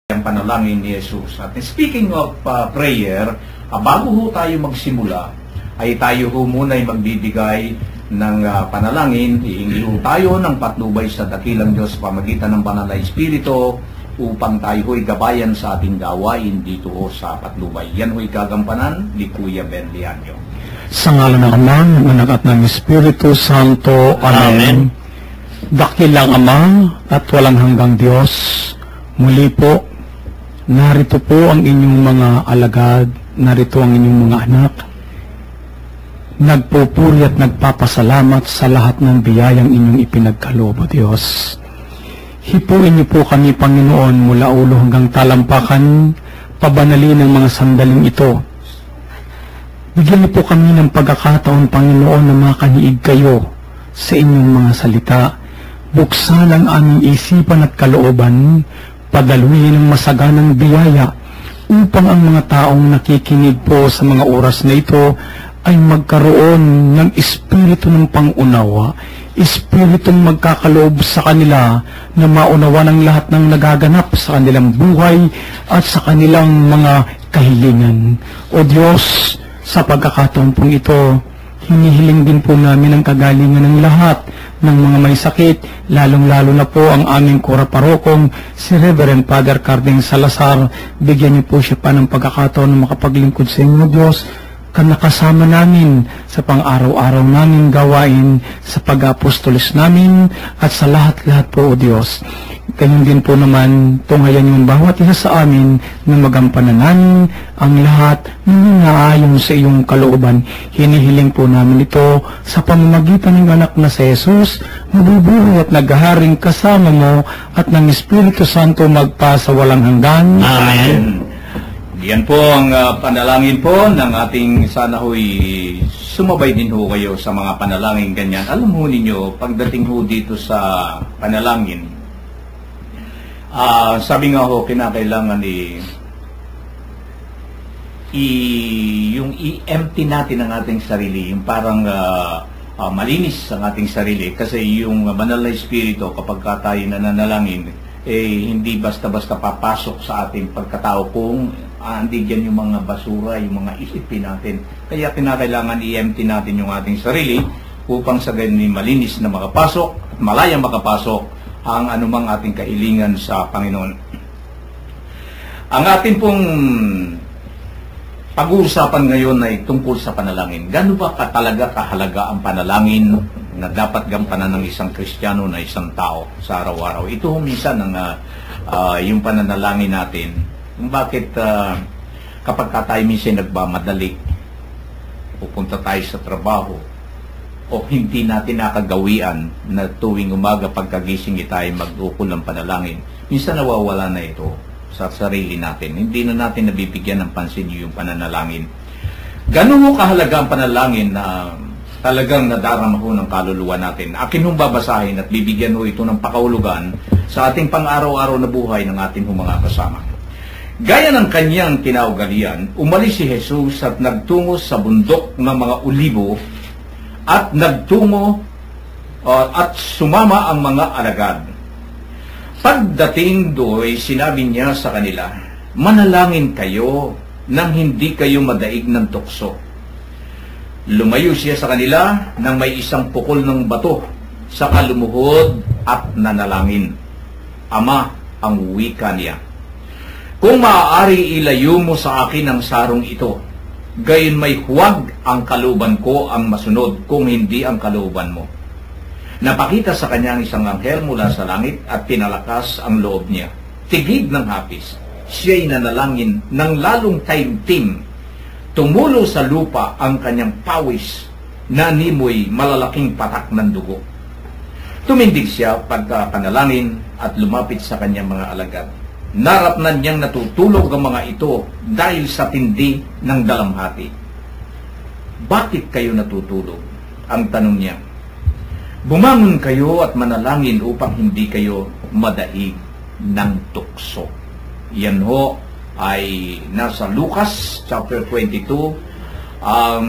ang panalangin ni Jesus. At speaking of prayer, bago ho tayo magsimula, ay tayo ho muna ay magbibigay ng panalangin. Hihingi ho tayo ng patnubay sa dakilang Diyos pamagitan ng banal na Espiritu upang tayo ho'y gabayan sa ating gawain dito ho sa patnubay. Yan ho'y gagampanan ni Kuya Ben Lianyo. Sa ngalan ng Ama, ng Anak at ng Espiritu Santo. Amen. Dakilang Ama at walang hanggang Diyos, muli po, narito po ang inyong mga alagad, narito ang inyong mga anak. Nagpupuri at nagpapasalamat sa lahat ng biyayang inyong ipinagkaloob, O Diyos. Hipuin niyo po kami, Panginoon, mula ulo hanggang talampakan, pabanalin ng mga sandaling ito. Bigyan niyo po kami ng pagkakataon, Panginoon, na makaniig kayo sa inyong mga salita. Buksan ang aming isipan at kalooban, padaluhin ng masaganang biyaya upang ang mga taong nakikinig po sa mga oras na ito ay magkaroon ng espiritu ng pangunawa, espiritong magkakaloob sa kanila na maunawa ng lahat ng nagaganap sa kanilang buhay at sa kanilang mga kahilingan. O Diyos, sa pagkakataon pong ito, hinihiling din po namin ang kagalingan ng lahat ng mga may sakit, lalong-lalo na po ang aming kora-parokong, si Reverend Father Carding Salazar. Bigyan niyo po siya pa ng pagkakataon na makapaglingkod sa inyo, Diyos, nakasama namin sa pang-araw-araw naming gawain, sa pag-apostolis namin, at sa lahat-lahat po, O Diyos. Ganyan din po naman, tunghayan yung bawat isa sa amin na magampanan namin ang lahat ng naayon sa iyong kalooban. Hinihiling po namin ito sa pamamagitan ng anak na si Jesus, mabubuhay at naghaharing kasama mo at ng Espiritu Santo magpa sa walang hanggan. Amen. Yan po ang panalangin po ng ating sana ho'y sumabay din ho kayo sa mga panalangin ganyan. Alam ho ninyo, pagdating ho dito sa panalangin, sabi nga ho, kinakailangan yung i-empty natin ang ating sarili, yung parang malinis ang ating sarili, kasi yung banal na Espiritu kapag tayo nananalangin, hindi basta-basta papasok sa ating pagkatao kung hindi dyan yung mga basura, yung mga isipin natin. Kaya kinakailangan i-empty natin yung ating sarili upang sa ganyan malinis na makapasok at malayang makapasok ang anumang ating kahilingan sa Panginoon. Ang ating pong pag-uusapan ngayon ay tungkol sa panalangin. Gaano ba talaga kahalaga ang panalangin na dapat gampanan ng isang Kristiyano na isang tao sa araw-araw? Ito minsan ang yung pananalangin natin. Bakit kapag tayo minsan nagmamadali, pupunta tayo sa trabaho, o hindi natin nakagawian na tuwing umaga pagkagising tayo mag-ukol ng panalangin, minsan nawawala na ito sa sarili natin. Hindi na natin nabibigyan ng pansin yung pananalangin. Ganun mo kahalaga ang panalangin na talagang nadarama ho ng kaluluwa natin. Akin hong babasahin at bibigyan ho ito ng pakahulugan sa ating pang-araw-araw na buhay ng ating mga kasama. Gaya ng kanyang kinaugalian, umalis si Jesus at nagtungo sa bundok ng mga Olibo at nagtungo at sumama ang mga alagad. Pagdating do'y sinabi niya sa kanila, manalangin kayo nang hindi kayo madaig ng tukso. Lumayo siya sa kanila nang may isang pukol ng bato, saka lumuhod at nanalangin. Ama, ang wika niya, kung maaari ilayo mo sa akin ang sarong ito, gayon may huwag ang kalooban ko ang masunod kung hindi ang kalooban mo. Napakita sa kanya ang isang anghel mula sa langit at pinalakas ang loob niya. Tigig ng hapis, siya'y nanalangin ng lalong taimtim. Tumulo sa lupa ang kanyang pawis na nimoy malalaking patak ng dugo. Tumindig siya pagkapanalangin at lumapit sa kanyang mga alagad. Naratnan niyang natutulog ang mga ito dahil sa tindi ng dalamhati. Bakit kayo natutulog? Ang tanong niya. Bumangon kayo at manalangin upang hindi kayo madaig ng tukso. Yan ho ay nasa Lucas chapter 22, ang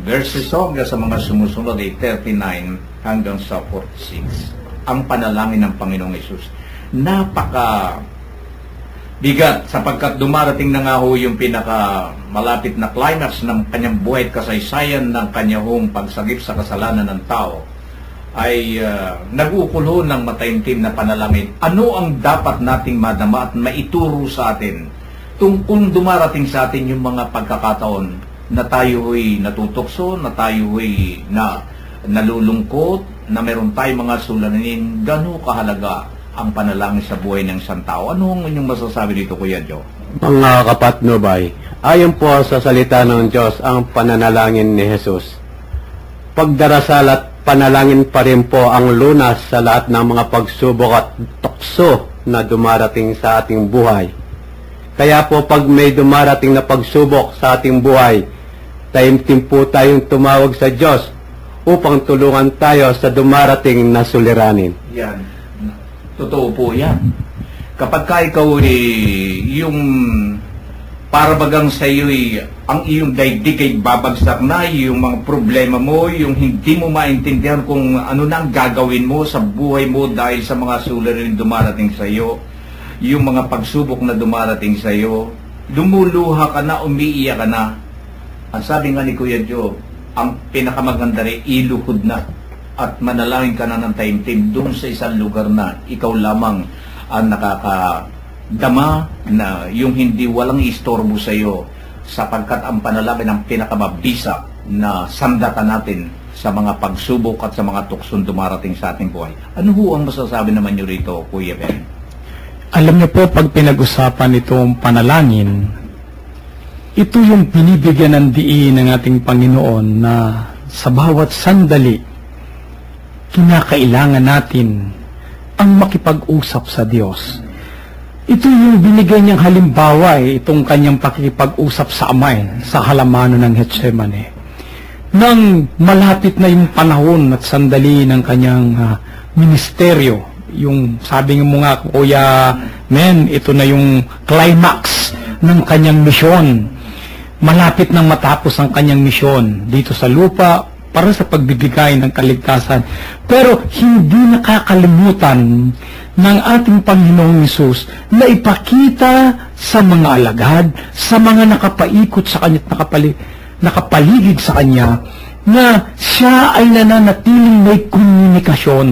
verses hanggang sa mga sumusunod ay 39 hanggang sa 46. Ang panalangin ng Panginoong Hesus. Napaka bigat sapagkat dumarating na nga ho yung pinaka malapit na climax ng kanyang buhay at kasaysayan ng kanyang pagsagip sa kasalanan ng tao, ay nag-ukol ho ng mataimtim na panalangin. Ano ang dapat nating madama at maituro sa atin kung dumarating sa atin yung mga pagkakataon na tayo ho'y natutokso, na tayo ho'y nalulungkot, na meron tayong mga suliranin? Gano'ng kahalaga ang panalangin sa buhay ng isang tao? Ano ang inyong masasabi dito, Kuya Joe? Mga kapatnubay, ayon po sa salita ng Diyos ang pananalangin ni Jesus. Pagdarasal at panalangin pa rin po ang lunas sa lahat ng mga pagsubok at tukso na dumarating sa ating buhay. Kaya po pag may dumarating na pagsubok sa ating buhay, taimtim po tayong tumawag sa Diyos upang tulungan tayo sa dumarating na suliranin. Yan. Totoo po yan. Kapag ka ikaw yung para bagang sa iyo ang iyong daigdig ay babagsak na, yung mga problema mo, yung hindi mo maintindihan kung ano na ang gagawin mo sa buhay mo dahil sa mga suliranin dumarating sa iyo, yung mga pagsubok na dumarating sa iyo, lumuluha ka na, umiiyak ka na. Ang sabi nga ni Kuya Joe, ang pinakamaganda rin, iluhod na at manalangin ka na ng taimtim doon sa isang lugar na ikaw lamang ang nakakadama na yung hindi walang istorbo sa iyo, sapagkat ang panalangin ang pinakamabisa na sandata natin sa mga pagsubok at sa mga tuksong dumarating sa ating buhay. Ano ho ang masasabi naman nyo rito, Kuya Ben? Alam niyo po, pag pinag-usapan itong panalangin, ito yung binibigyan ng diin ng ating Panginoon na sa bawat sandali, kinakailangan natin ang makipag-usap sa Diyos. Ito yung binigay niyang halimbawa itong kanyang pakikipag-usap sa Ama sa halamano ng Getsemane. Nang malapit na yung panahon at sandali ng kanyang ministeryo, yung sabi mo nga, Kuya Men, ito na yung climax ng kanyang misyon. Malapit nang matapos ang kanyang misyon dito sa lupa para sa pagbibigay ng kaligtasan. Pero hindi nakakalimutan ng ating Panginoong Hesus na ipakita sa mga alagad, sa mga nakapaikot sa kanya at nakapaligid sa kanya, na siya ay nananatiling may komunikasyon.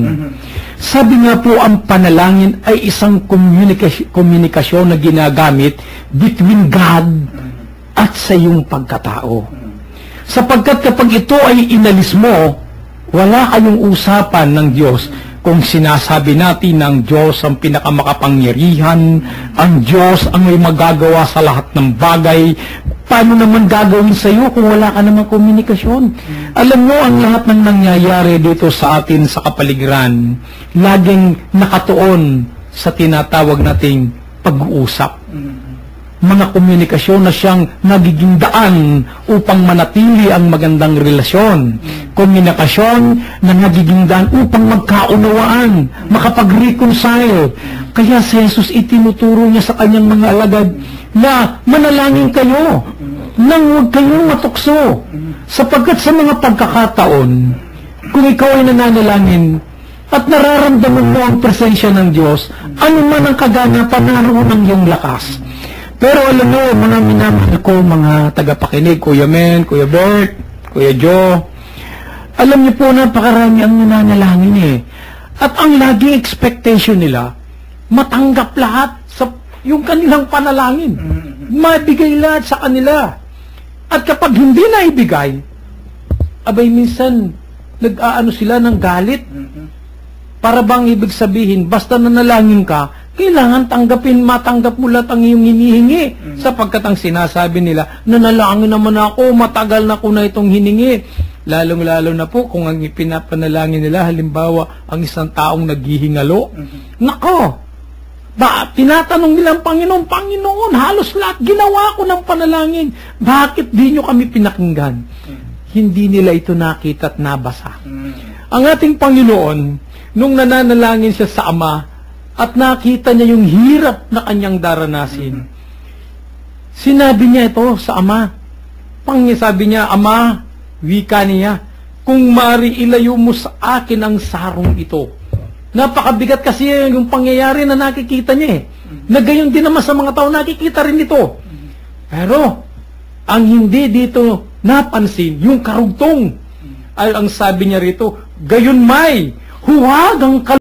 Sabi nga po, ang panalangin ay isang komunikasyon na ginagamit between God at sa iyong pagkatao. Sapagkat kapag ito ay inalis mo, wala kayong usapan ng Diyos. Kung sinasabi natin ng Diyos ang pinakamakapangyarihan, ang Diyos ang may magagawa sa lahat ng bagay, paano naman gagawin sa iyo kung wala ka namang komunikasyon? Alam mo, ang lahat ng nangyayari dito sa atin sa kapaligiran, laging nakatuon sa tinatawag nating pag-uusap. Mga komunikasyon na siyang nagiging daan upang manatili ang magandang relasyon. Komunikasyon na nagiging daan upang magkaunawaan, makapag-reconcile. Kaya si Jesus itinuturo niya sa kanyang mga alagad na manalangin kayo nang huwag kayong matukso. Sapagkat sa mga pagkakataon, kung ikaw ay nananalangin at nararamdaman mo ang presensya ng Diyos, ano man ang kaganapan, naroon ang iyong lakas. Pero alam mo, mga minamahal ko, mga tagapakinig, Kuya Men, Kuya Bert, Kuya Joe, alam niyo po, napakarami ang nananalangin At ang laging expectation nila, matanggap lahat sa yung kanilang panalangin. Mabigay lahat sa kanila. At kapag hindi na ibigay, abay minsan, nag-aano sila ng galit. Para bang ibig sabihin, basta nanalangin ka, kailangan tanggapin, matanggap mo lahat ang iyong hinihingi. Sapagkat ang sinasabi nila, nanalangin naman ako, matagal na ko na itong hiningi. Lalong-lalo na po kung ang ipinapanalangin nila, halimbawa, ang isang taong naghihingalo. Nako! Tinatanong nila ang Panginoon, Panginoon, halos lahat ginawa ko ng panalangin. Bakit di nyo kami pinakinggan? Hindi nila ito nakita at nabasa. Ang ating Panginoon, nung nananalangin siya sa Ama, at nakita niya yung hirap na kanyang daranasin, sinabi niya ito sa Ama. Sabi niya, Ama, wika niya, kung mari ilayo mo sa akin ang sarong ito, Napakabigat kasi yung pangyayari na nakikita niya eh. Na gayon din naman sa mga tao, nakikita rin ito. Pero, ang hindi dito napansin, yung karugtong. Ay, ang sabi niya rito, gayon may, huwag ang